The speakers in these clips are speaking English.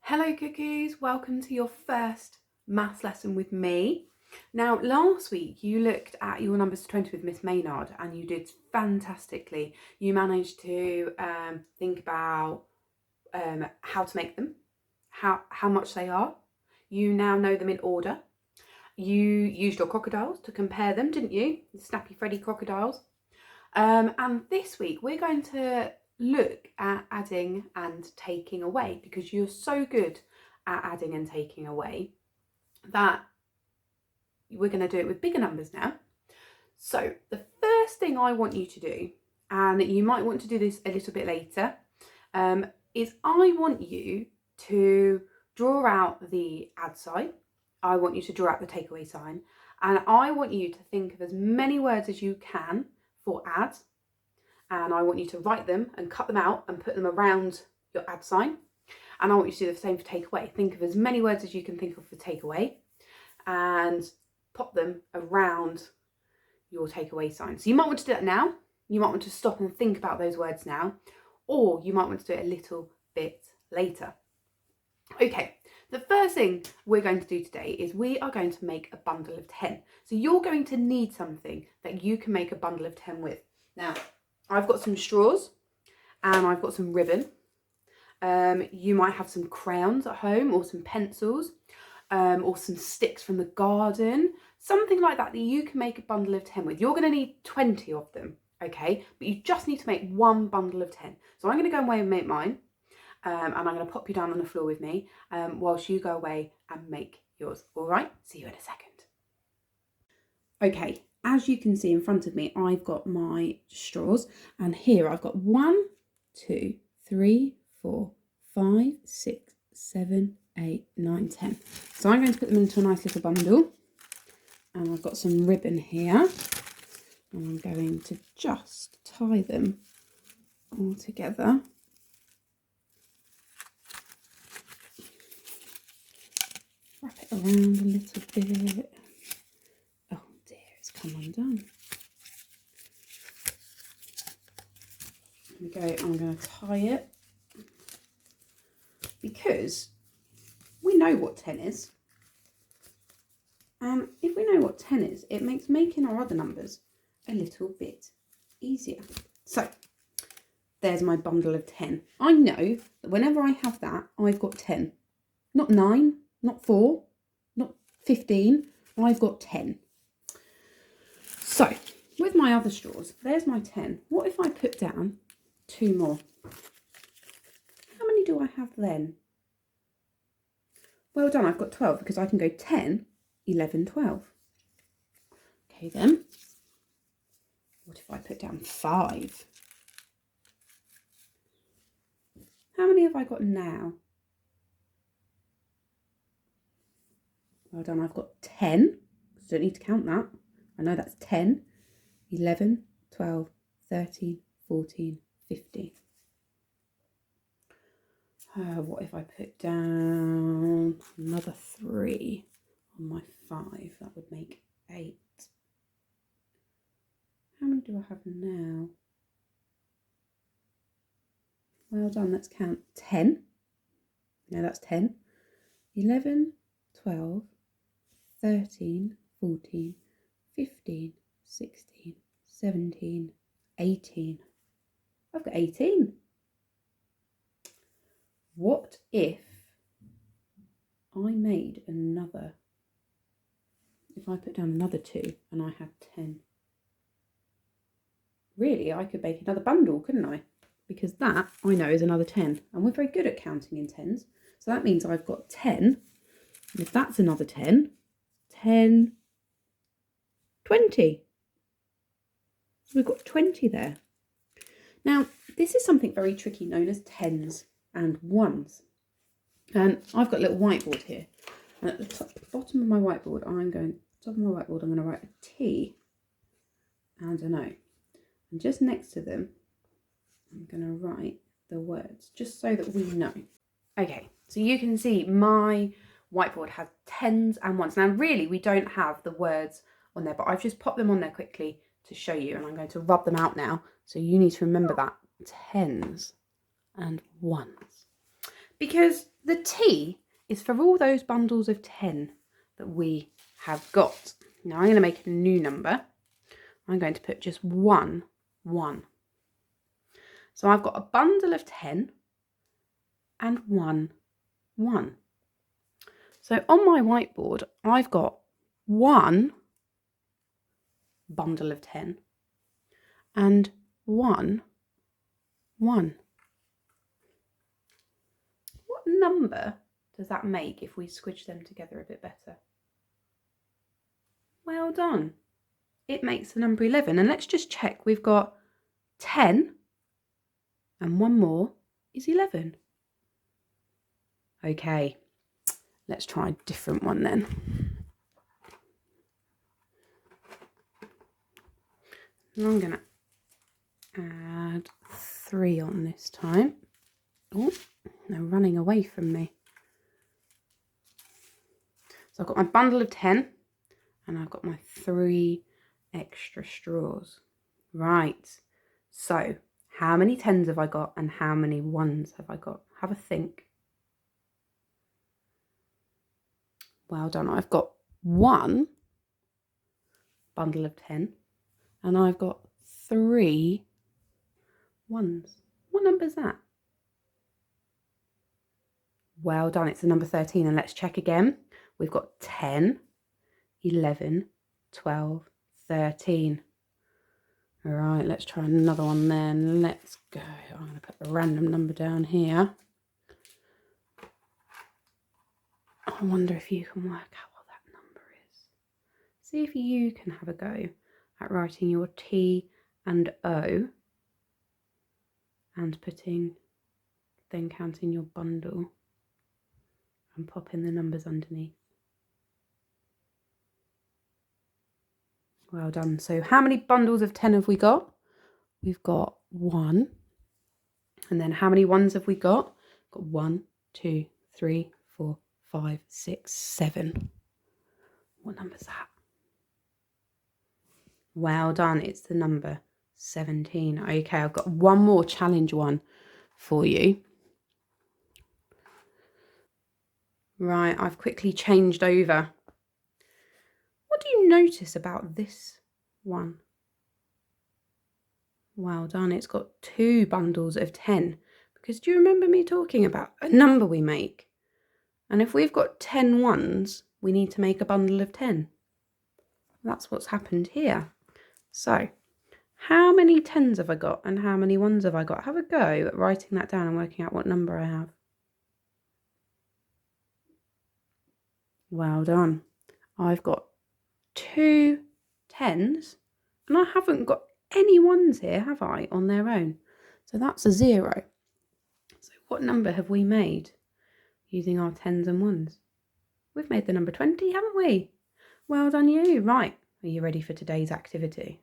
Hello cuckoos, welcome to your first maths lesson with me. Now last week you looked at your numbers to 20 with Miss Maynard and you did fantastically. You managed to think about how to make them, how much they are. You now know them in order. You used your crocodiles to compare them, didn't you? The Snappy Freddy crocodiles. And this week we're going to look at adding and taking away, because you're so good at adding and taking away that we're going to do it with bigger numbers now. So the first thing I want you to do, and you might want to do this a little bit later, is I want you to draw out the add sign. I want you to draw out the takeaway sign, and I want you to think of as many words as you can for add, and I want you to write them and cut them out and put them around your add sign. And I want you to do the same for takeaway. Think of as many words as you can think of for takeaway and pop them around your takeaway sign. So you might want to do that now. You might want to stop and think about those words now, or you might want to do it a little bit later. Okay, the first thing we're going to do today is we are going to make a bundle of 10. So you're going to need something that you can make a bundle of 10 with. Now, I've got some straws and I've got some ribbon. You might have some crayons at home or some pencils or some sticks from the garden, something like that you can make a bundle of 10 with. You're going to need 20 of them, okay? But you just need to make one bundle of 10. So I'm going to go away and make mine, and I'm going to pop you down on the floor with me whilst you go away and make yours. All right? See you in a second. Okay, as you can see in front of me, I've got my straws, and here I've got 1, 2, 3, 4, 5, 6, 7, 8, 9, 10. So I'm going to put them into a nice little bundle, and I've got some ribbon here, and I'm going to just tie them all together. Wrap it around a little bit. Oh dear, it's come undone. There we go, I'm going to tie it, because we know what 10 is. And if we know what 10 is, it makes making our other numbers a little bit easier. So there's my bundle of 10. I know that whenever I have that, I've got 10. Not 9, not 4, not 15. I've got 10. So with my other straws, there's my 10. What if I put down 2 more? How many do I have then? Well done, I've got 12, because I can go 10, 11, 12. Okay then. What if I put down 5? How many have I got now? Well done, I've got 10. So don't need to count that. I know that's 10, 11, 12, 13, 14, 15. What if I put down another 3 on my 5? That would make 8. How many do I have now? Well done, let's count. 10. No, that's 10. 11, 12, 13, 14, 15, 16, 17, 18. I've got 18. What if I made another, if I put down another 2 and I had 10? Really, I could make another bundle, couldn't I? Because that, I know, is another 10. And we're very good at counting in tens. So that means I've got 10. And if that's another 10, 10, 20. So we've got 20 there. Now, this is something very tricky known as tens and ones. And I've got a little whiteboard here. And at the bottom of my whiteboard, I'm going to write a T and an O. And just next to them, I'm going to write the words, just so that we know. Okay, so you can see my whiteboard has tens and ones. Now, really, we don't have the words on there, but I've just popped them on there quickly to show you, and I'm going to rub them out now. So you need to remember that, tens and ones. because the T is for all those bundles of 10 that we have got. Now I'm going to make a new number. I'm going to put just 1, 1. So I've got a bundle of 10 and 1, 1. So on my whiteboard, I've got 1 bundle of 10 and 1, 1. What number does that make if we squidge them together a bit better? Well done. It makes the number 11. And let's just check. We've got 10 and one more is 11. Okay, let's try a different one then. And I'm going to add 3 on this time. Oh, they're running away from me. So I've got my bundle of 10 and I've got my 3 extra straws. Right, so how many 10s have I got and how many 1s have I got? Have a think. Well done. I've got 1 bundle of 10 and I've got 3 1s. What number is that? Well done. It's the number 13. And let's check again. We've got 10, 11, 12, 13. All right, let's try another one then. Let's go. I'm going to put a random number down here. I wonder if you can work out what that number is. See if you can have a go at writing your T and O and then counting your bundle and popping the numbers underneath. Well done. So how many bundles of 10 have we got? We've got 1. And then how many 1s have we got? We've got 1, 2, 3, 4, 5, 6, 7. What number is that? Well done. It's the number 17. Okay, I've got one more challenge one for you. Right, I've quickly changed over. What do you notice about this one? Well done. It's got 2 bundles of 10. Because do you remember me talking about a number we make? And if we've got 10 1s, we need to make a bundle of 10. That's what's happened here. So, how many 10s have I got and how many 1s have I got? Have a go at writing that down and working out what number I have. Well done. I've got 2 10s and I haven't got any 1s here, have I, on their own? So that's a 0. So what number have we made using our 10s and 1s? We've made the number 20, haven't we? Well done you. Right, are you ready for today's activity?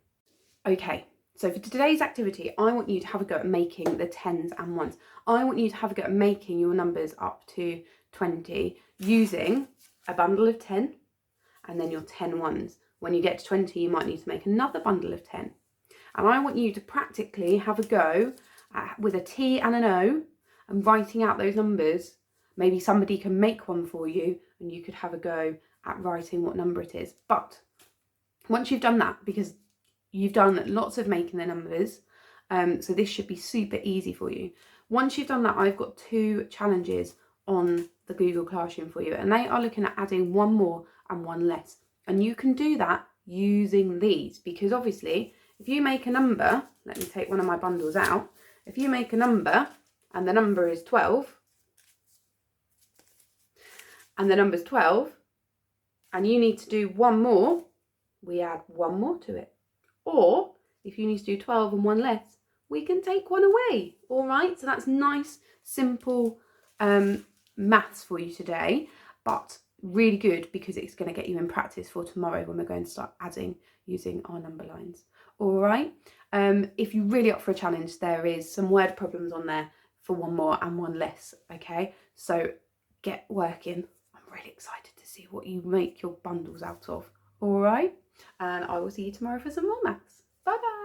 Okay, so for today's activity, I want you to have a go at making the 10s and 1s. I want you to have a go at making your numbers up to 20 using a bundle of 10 and then your 10 1s. When you get to 20, you might need to make another bundle of 10. And I want you to practically have a go with a T and an O and writing out those numbers. Maybe somebody can make one for you and you could have a go at writing what number it is. But once you've done that, because you've done lots of making the numbers, so this should be super easy for you. Once you've done that, I've got 2 challenges on the Google Classroom for you, and they are looking at adding 1 more and 1 less. And you can do that using these, because obviously if you make a number, let me take one of my bundles out. If you make a number and the number is 12, and the number's 12, and you need to do 1 more, we add 1 more to it. Or if you need to do 12 and 1 less, we can take 1 away. All right, so that's nice, simple maths for you today, but really good because it's going to get you in practice for tomorrow when we're going to start adding using our number lines. All right, if you're really up for a challenge, there is some word problems on there for 1 more and 1 less. Okay, so get working. I'm really excited to see what you make your bundles out of. All right, and I will see you tomorrow for some more maths. Bye bye.